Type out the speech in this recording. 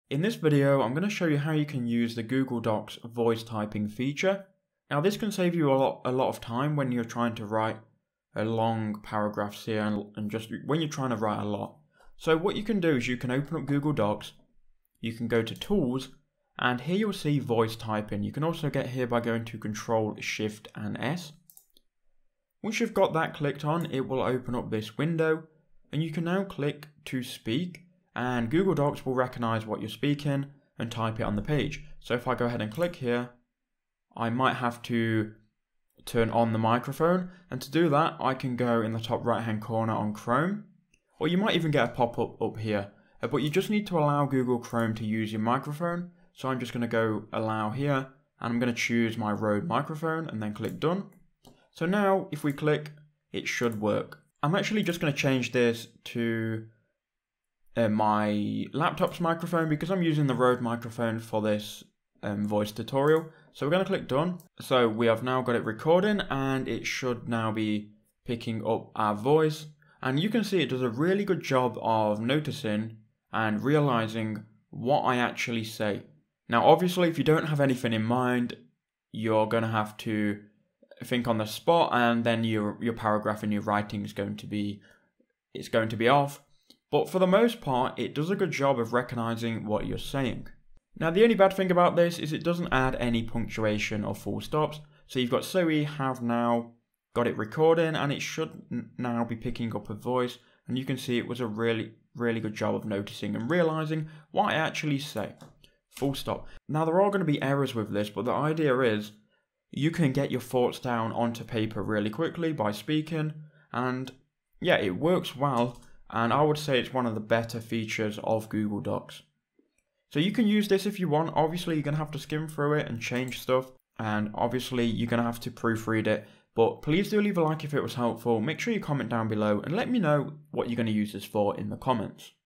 In this video, I'm going to show you how you can use the Google Docs voice typing feature. Now this can save you a lot of time when you're trying to write a long paragraphs here and just when you're trying to write a lot. So what you can do is you can open up Google Docs, you can go to Tools, and here you'll see voice typing. You can also get here by going to Control Shift and S. Once you've got that clicked on, it will open up this window and you can now click to speak. And Google Docs will recognize what you're speaking and type it on the page. So if I go ahead and click here, I might have to turn on the microphone. And to do that, I can go in the top right hand corner on Chrome, or you might even get a pop-up up here. But you just need to allow Google Chrome to use your microphone. So I'm just going to go allow here, and I'm going to choose my Rode microphone and then click done. So now if we click, it should work. I'm actually just going to change this to my laptop's microphone because I'm using the Rode microphone for this voice tutorial. So we're going to click done. So we have now got it recording and it should now be picking up our voice. And you can see it does a really good job of noticing and realizing what I actually say. Now obviously if you don't have anything in mind, you're going to have to think on the spot, and then your paragraph and your writing is going to be off. But for the most part, it does a good job of recognizing what you're saying. Now, the only bad thing about this is it doesn't add any punctuation or full stops. So you've got "so we have now got it recording," and it should now be picking up a voice. And you can see it was a really good job of noticing and realizing what I actually say. Full stop. Now, there are going to be errors with this, but the idea is you can get your thoughts down onto paper really quickly by speaking. And yeah, it works well. And I would say it's one of the better features of Google Docs. So you can use this if you want. Obviously, you're going to have to skim through it and change stuff. And obviously, you're going to have to proofread it. But please do leave a like if it was helpful. Make sure you comment down below and let me know what you're going to use this for in the comments.